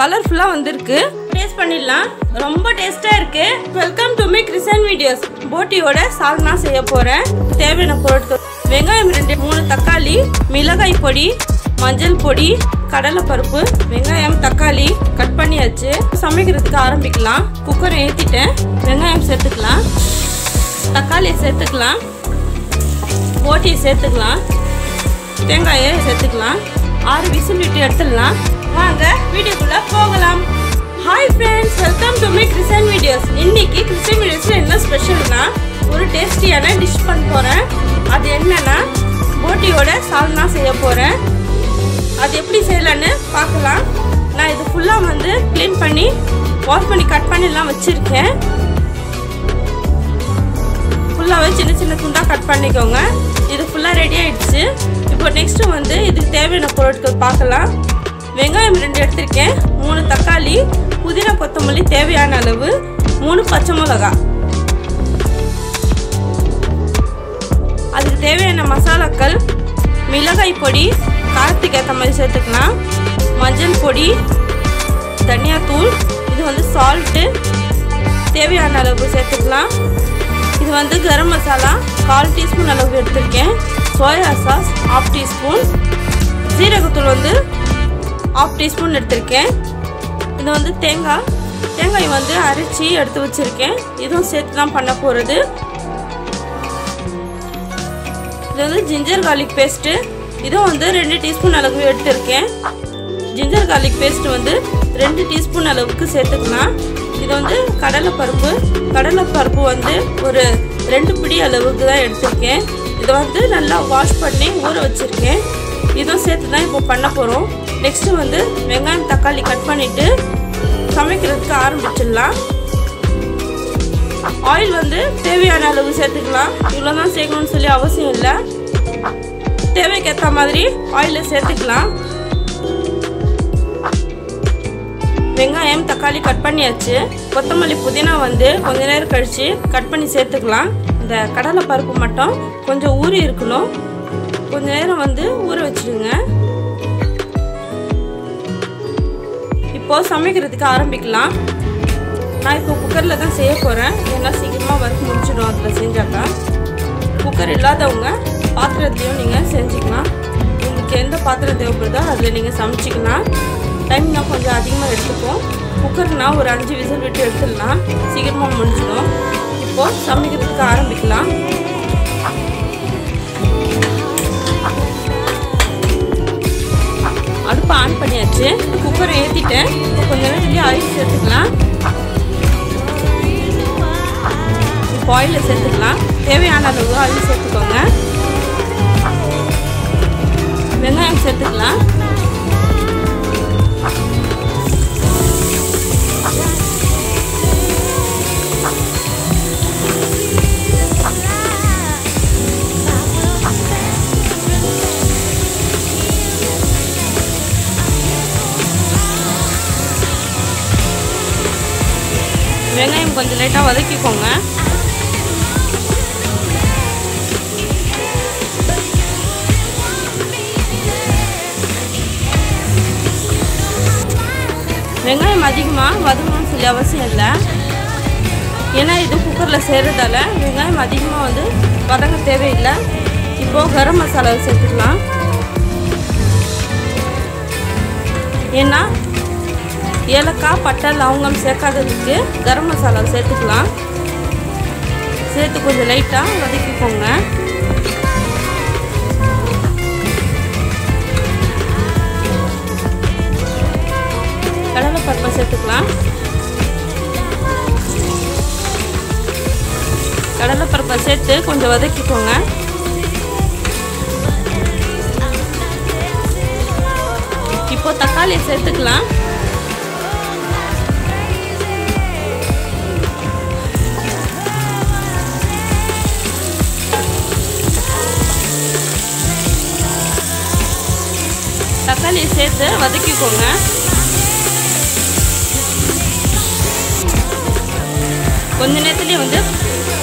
கலர்ஃபுல்லா வந்திருக்கு. டேஸ்ட் பண்ணிடலாம். ரொம்ப டேஸ்டா இருக்கு. Welcome to my kitchen videos. போட்டியோட சால்னா செய்ய போறேன். தேவையான பொருட்கள்: வெங்காயம் 2, 3 தக்காளி, மிளகாய் பொடி, மஞ்சள் பொடி, கடலை பருப்பு, வெங்காயம், தக்காளி கட் பண்ணியாச்சு. சமைக்கிறதுக்கு ஆரம்பிக்கலாம். குக்கரை ஏற்றிட்டேன். வெங்காயம் சேர்த்துக்கலாம், தக்காளியை சேர்த்துக்கலாம், போட்டியை சேர்த்துக்கலாம், தேங்காயை சேர்த்துக்கலாம். 6 விசில் விட்டு எடுத்துடலாம். வாங்க வீடியோக்குள்ள போகலாம். Hi friends, welcome to my kitchen videos. இன்னைக்கு கிறிசன் வீடியோஸ்ல என்ன ஸ்பெஷல்னா ஒரு டேஸ்டியான டிஷ் பண்ண போறேன். அது என்னன்னா போட்டியோட சால்னா செய்ய போறேன். அது எப்படி செய்யலான்னு பார்க்கலாம். நான் இது ஃபுல்லாக வந்து க்ளீன் பண்ணி வாஷ் பண்ணி கட் பண்ணிலாம் வச்சுருக்கேன். ஃபுல்லாகவே சின்ன சின்ன துண்டாக கட் பண்ணிக்கோங்க. இது ஃபுல்லாக ரெடி ஆகிடுச்சு. இப்போ நெக்ஸ்ட்டு வந்து இதுக்கு தேவையான பொருட்கள் பார்க்கலாம். வெங்காயம் 2 எடுத்திருக்கேன், 3 தக்காளி, புதினா கொத்தமல்லி தேவையான அளவு, 3 பச்சை மிளகாய். அதுக்கு தேவையான மசாலாக்கள்: மிளகாய் பொடி காரத்துக்கு ஏற்ற மாதிரி சேர்த்துக்கலாம், மஞ்சள் பொடி, தனியாத்தூள், இது வந்து சால்ட்டு தேவையான அளவு சேர்த்துக்கலாம். இது வந்து கரம் மசாலா 1/4 டீஸ்பூன் அளவு எடுத்திருக்கேன், சோயா சாஸ் 1/2 டீஸ்பூன், ஜீரகத்தூள் வந்து 1/2 டீஸ்பூன் எடுத்திருக்கேன். இது வந்து தேங்காய் வந்து அரைச்சி எடுத்து வச்சுருக்கேன். இதுவும் சேர்த்து தான் பண்ண போகிறது. இது வந்து ஜிஞ்சர் கார்லிக் பேஸ்ட்டு, இதுவும் வந்து 2 டீஸ்பூன் அளவு எடுத்திருக்கேன். ஜிஞ்சர் கார்லிக் பேஸ்ட் வந்து 2 டீஸ்பூன் அளவுக்கு சேர்த்துக்கலாம். இது வந்து கடலைப்பருப்பு வந்து ஒரு 2 பிடி அளவுக்கு தான் எடுத்திருக்கேன். இதை வந்து நல்லா வாஷ் பண்ணி ஊற வச்சுருக்கேன். இதுவும் சேர்த்து தான் இப்போ பண்ண போகிறோம். நெக்ஸ்ட்டு வந்து வெங்காயம் தக்காளி கட் பண்ணிவிட்டு சமைக்கிறதுக்கு ஆரம்பிச்சிடலாம். ஆயில் வந்து தேவையான அளவு சேர்த்துக்கலாம். இவ்வளோ தான் சேர்க்கணும்னு சொல்லி அவசியம் இல்லை. தேவைக்கு ஏற்ற மாதிரி ஆயிலை சேர்த்துக்கலாம். வெங்காயம் தக்காளி கட் பண்ணியாச்சு. கொத்தமல்லி புதினா வந்து கொஞ்ச நேரம் கழித்து கட் பண்ணி சேர்த்துக்கலாம். இந்த கடலை பருப்பு மட்டும் கொஞ்சம் ஊறி இருக்கணும். கொஞ்ச நேரம் வந்து ஊற வச்சுடுங்க. இப்போது சமைக்கிறதுக்கு ஆரம்பிக்கலாம். நான் இப்போ குக்கரில் தான் செய்ய போகிறேன். ஏன்னா சீக்கிரமாக வறுத்து முடிச்சிடும் அதில் செஞ்சாக்கா. குக்கர் இல்லாதவங்க பாத்திரத்தையும் நீங்கள் செஞ்சுக்கலாம். உங்களுக்கு எந்த பாத்திரம் தேவைப்படுதோ அதில் நீங்கள் சமைச்சிக்கலாம். டைம்னா கொஞ்சம் அதிகமாக எடுத்துப்போம். குக்கர்னா ஒரு 5 விசில் விட்டு எடுத்துடலாம், சீக்கிரமாக முடிஞ்சிடும். இப்போது சமைக்கிறதுக்கு ஆரம்பிக்கலாம். அடுப்பை ஆன் பண்ணியாச்சு. குக்கரை ஏற்றிட்டேன். இப்போ கொஞ்சம் நேரத்துலேயே அரிசி சேர்த்துக்கலாம். இப்போ ஆயிலில் சேர்த்துக்கலாம். தேவையான அளவு அரிசி சேர்த்துக்கோங்க. வெங்காயம் சேர்த்துக்கலாம். வெங்காயம் கொஞ்சம் லைட்டாக வதக்கிக்கோங்க. வெங்காயம் அதிகமாக வதங்கணும்னு சொல்லி அவசியம் இல்லை. ஏன்னா இது குக்கரில் செய்கிறதால வெங்காயம் அதிகமாக வந்து வதங்க தேவையில்லை. இப்போது கரம் மசாலாவை சேர்த்துக்கலாம். ஏன்னா ஏலக்காய், பட்டை, லவங்கம் சேர்க்காததுக்கு கரம் மசாலா சேர்த்துக்கலாம். சேர்த்து கொஞ்சம் லைட்டாக வதக்கிக்கோங்க. கடலைப்பருப்பை சேர்த்துக்கலாம். கடலைப்பருப்பை சேர்த்து கொஞ்சம் வதக்கிக்கோங்க. இப்போ தக்காளியை சேர்த்துக்கலாம். தக்காளியை சேர்த்து வதக்கிக்கோங்க. கொஞ்ச நேரத்துலேயே வந்து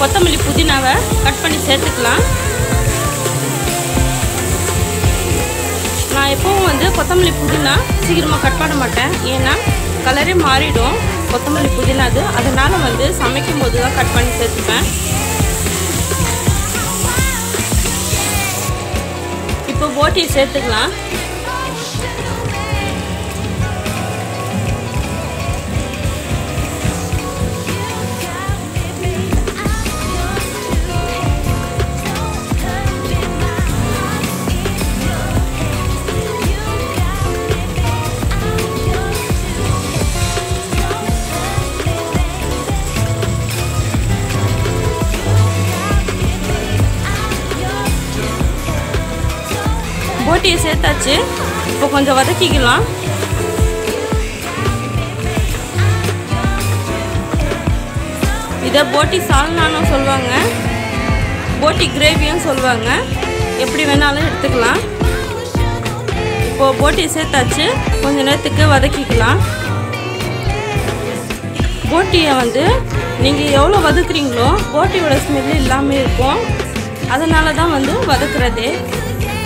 கொத்தமல்லி புதினாவை கட் பண்ணி சேர்த்துக்கலாம். நான் எப்பவும் வந்து கொத்தமல்லி புதினா சீக்கிரமாக கட் பண்ண மாட்டேன். ஏன்னா கலரே மாறிடும் கொத்தமல்லி புதினா அது. அதனால் வந்து சமைக்கும் போது தான் கட் பண்ணி சேர்த்துப்பேன். இப்போ போட்டி சேர்த்துக்கலாம். போட்டியை சேர்த்தாச்சு. இப்போ கொஞ்சம் வதக்கிக்கலாம். இதை போட்டி சால்னான்னு சொல்லுவாங்க, போட்டி கிரேவியும் சொல்லுவாங்க. எப்படி வேணாலும் எடுத்துக்கலாம். இப்போது போட்டியை சேர்த்தாச்சு. கொஞ்சம் நேரத்துக்கு வதக்கிக்கலாம். போட்டியை வந்து நீங்கள் எவ்வளோ வதக்குறீங்களோ போட்டியோட ஸ்மெல்லு இல்லாமல் இருக்கும். அதனால தான் வந்து வதக்குறதே.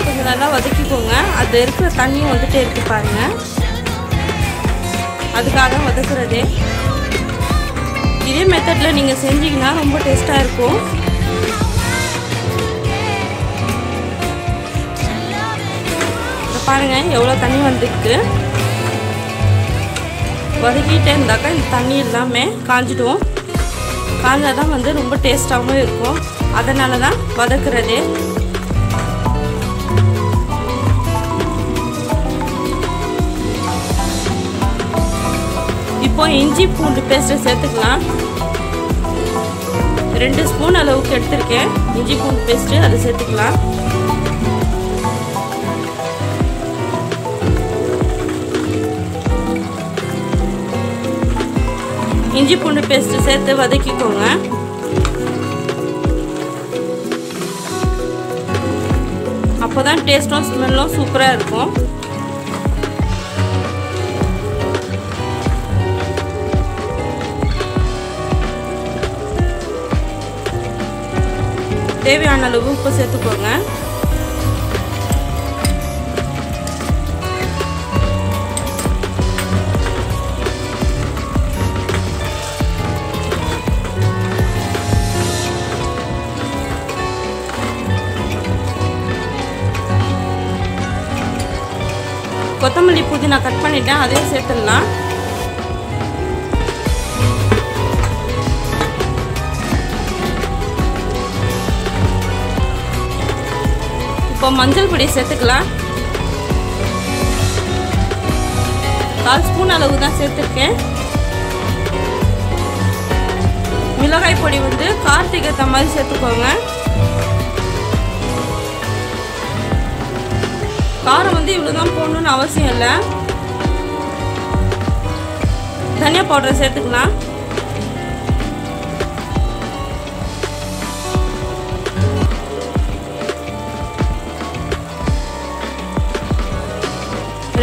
கொஞ்சம் நல்லா வதக்கிக்கோங்க. அது இருக்கிற தண்ணியும் வந்துட்டே இருக்கு பாருங்க. அதுக்காக வதக்குறதே. இதே மெத்தடில் நீங்கள் செஞ்சீங்கன்னா ரொம்ப டேஸ்ட்டாக இருக்கும். பாருங்க எவ்வளோ தண்ணி வந்துருக்கு. வதக்கிட்டே இருந்தாக்கா இந்த தண்ணி எல்லாமே காஞ்சிடும். காஞ்சால் தான் வந்து ரொம்ப டேஸ்ட்டாகவும் இருக்கும். அதனால தான் வதக்குறதே. இப்போ இஞ்சி பூண்டு பேஸ்ட்டை சேர்த்துக்கலாம். 2 ஸ்பூன் அளவுக்கு எடுத்திருக்கேன் இஞ்சி பூண்டு பேஸ்ட்டு. அதை சேர்த்துக்கலாம். இஞ்சி பூண்டு பேஸ்ட்டு சேர்த்து வதக்கிக்கோங்க. அப்போ தான் டேஸ்ட்டும் ஸ்மெல்லும் சூப்பராக இருக்கும். தேவையான அளவு உப்பு சேர்த்துக்கோங்க. கொத்தமல்லி புதினா கட் பண்ணிட்டேன், அதையும் சேர்த்துடலாம். இப்போ மஞ்சள் பொடி சேர்த்துக்கலாம். 1/4 ஸ்பூன் அளவு தான் சேர்த்துருக்கேன். மிளகாய் பொடி வந்து காரத்துக்கு ஏற்ற மாதிரி சேர்த்துக்கோங்க. காரம் வந்து இவ்வளோ தான் போடணும்னு அவசியம் இல்லை. தனியா பவுடர் சேர்த்துக்கலாம்.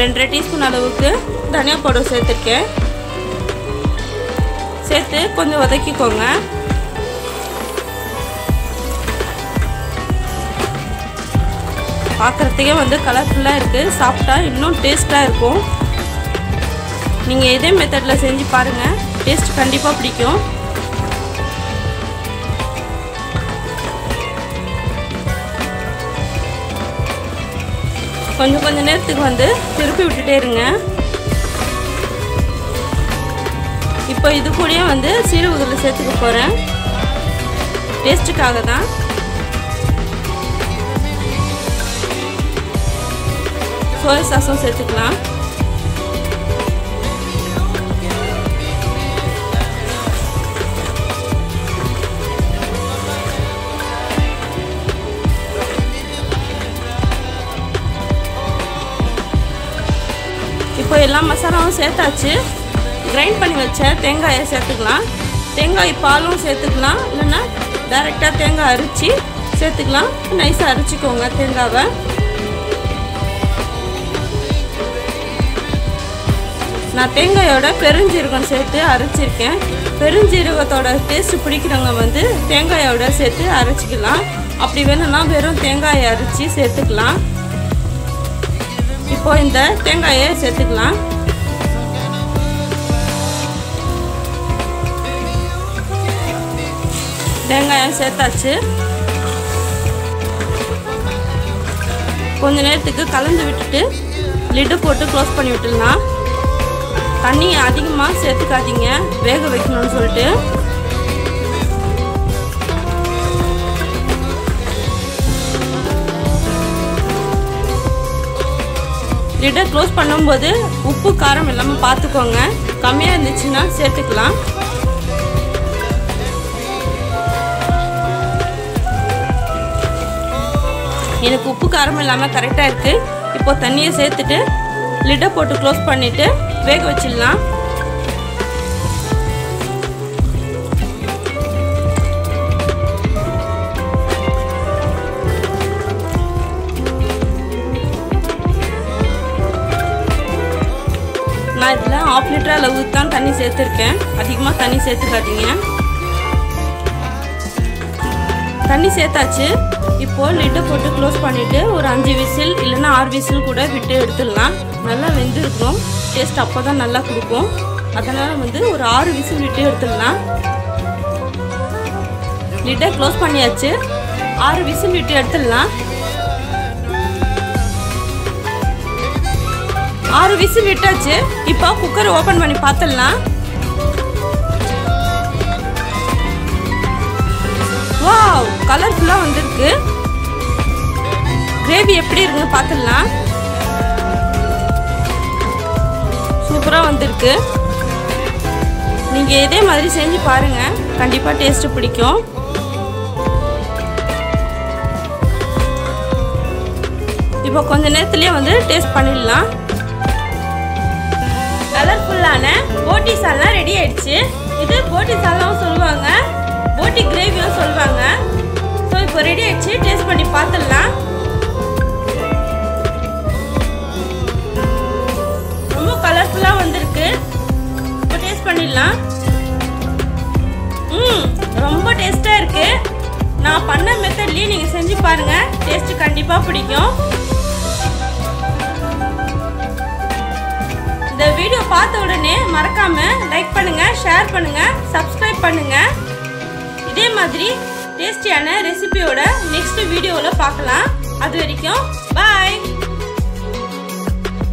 ரெண்டரை டீஸ்பூன் அளவுக்கு தனியா பவுடர் சேர்த்துருக்கேன். சேர்த்து கொஞ்சம் வதக்கிக்கோங்க. பார்க்குறதுக்கே வந்து கலர்ஃபுல்லாக இருக்குது. சாப்பிட்டா இன்னும் டேஸ்ட்டாக இருக்கும். நீங்கள் இதே மெத்தடில் செஞ்சு பாருங்கள், டேஸ்ட் கண்டிப்பாக பிடிக்கும். கொஞ்சம் நேரத்துக்கு வந்து திருப்பி விட்டுட்டே இருங்க. இப்போ இது கூடயே வந்து சீரகத்தூள் சேர்த்துக்க போகிறேன், டேஸ்ட்டுக்காக தான். சோயா சாஸும் சேர்த்துக்கலாம். இப்போ எல்லா மசாலாவும் சேர்த்தாச்சு. கிரைண்ட் பண்ணி வச்ச தேங்காயை சேர்த்துக்கலாம். தேங்காய் பாலும் சேர்த்துக்கலாம், இல்லைன்னா டைரெக்டாக தேங்காய் அரைச்சி சேர்த்துக்கலாம். நைஸாக அரைச்சிக்கோங்க தேங்காவை. நான் தேங்காயோட பெருஞ்சீரகம் சேர்த்து அரைச்சிருக்கேன். பெருஞ்சீரகத்தோட டேஸ்ட் பிடிக்கிறவங்க வந்து தேங்காயோட சேர்த்து அரைச்சிக்கலாம். அப்படி வேணும்னா வெறும் தேங்காயை அரைச்சி சேர்த்துக்கலாம். இப்போ இந்த தேங்காயை சேர்த்துக்கலாம். தேங்காயம் சேர்த்தாச்சு. கொஞ்ச நேரத்துக்கு கலந்து விட்டுட்டு லிட்டு போட்டு க்ளோஸ் பண்ணி விட்டுடலாம். தண்ணி அதிகமாக சேர்த்துக்காதீங்க வேக வைக்கணும்னு சொல்லிட்டு. லிட்டை க்ளோஸ் பண்ணும்போது உப்பு காரம் எல்லாமே பார்த்துக்கோங்க. கம்மியாக இருந்துச்சுன்னா சேர்த்துக்கலாம். எனக்கு உப்பு காரம் இல்லாமல் கரெக்டாக இருக்குது. இப்போ தண்ணியை சேர்த்துட்டு லிட்டை போட்டு க்ளோஸ் பண்ணிவிட்டு வேக வச்சிடலாம். நான் இதில் 1/2 லிட்டர் அளவுக்கு தான் தண்ணி சேர்த்துருக்கேன். அதிகமாக தண்ணி சேர்த்துக்காதீங்க. தண்ணி சேர்த்தாச்சு. இப்போது லிட்டை போட்டு க்ளோஸ் பண்ணிவிட்டு ஒரு 5 விசில் இல்லைன்னா 6 விசில் கூட விட்டு எடுத்துடலாம். நல்லா வெந்திருக்கும். டேஸ்ட் அப்போ தான் நல்லா கொடுக்கும். அதனால் ஒரு 6 விசில் விட்டு எடுத்துடலாம். லிட்டை க்ளோஸ் பண்ணியாச்சு. 6 விசில் விட்டு எடுத்துடலாம். 6 விசில் விட்டாச்சு. இப்போ குக்கரை ஓப்பன் பண்ணி பார்த்துடலாம். வாவ், கலர்ஃபுல்லாக வந்திருக்கு. கிரேவி எப்படி இருக்குன்னு பார்த்துடலாம். சூப்பராக வந்திருக்கு. நீங்கள் இதே மாதிரி செஞ்சு பாருங்கள். கண்டிப்பாக டேஸ்ட்டு பிடிக்கும். இப்போ கொஞ்ச நேரத்துலேயே டேஸ்ட் பண்ணிடலாம். கலர்ஃபுல்லான போட்டி சால்னா ரெடி ஆயிடுச்சு. இது போட்டி சால்னாவும் சொல்லுவாங்க, போட்டி கிரேவியும் சொல்லுவாங்க. ஸோ இப்போ ரெடி ஆயிடுச்சு. டேஸ்ட் பண்ணி பார்த்துடலாம். ரொம்ப கலர்ஃபுல்லாக வந்திருக்கு. இப்போ டேஸ்ட் பண்ணிடலாம். ரொம்ப டேஸ்ட்டாக இருக்கு. நான் பண்ண மெத்தட்லேயே நீங்கள் செஞ்சு பாருங்கள். டேஸ்ட்டு கண்டிப்பாக பிடிக்கும். இந்த வீடியோ பார்த்த உடனே மறக்காம லைக் பண்ணுங்க, ஷேர் பண்ணுங்க, சப்ஸ்கிரைப் பண்ணுங்க. இதே மாதிரி டேஸ்டியான ரெசிபியோட நெக்ஸ்ட் வீடியோவில் பார்க்கலாம். அது வரைக்கும் பாய்.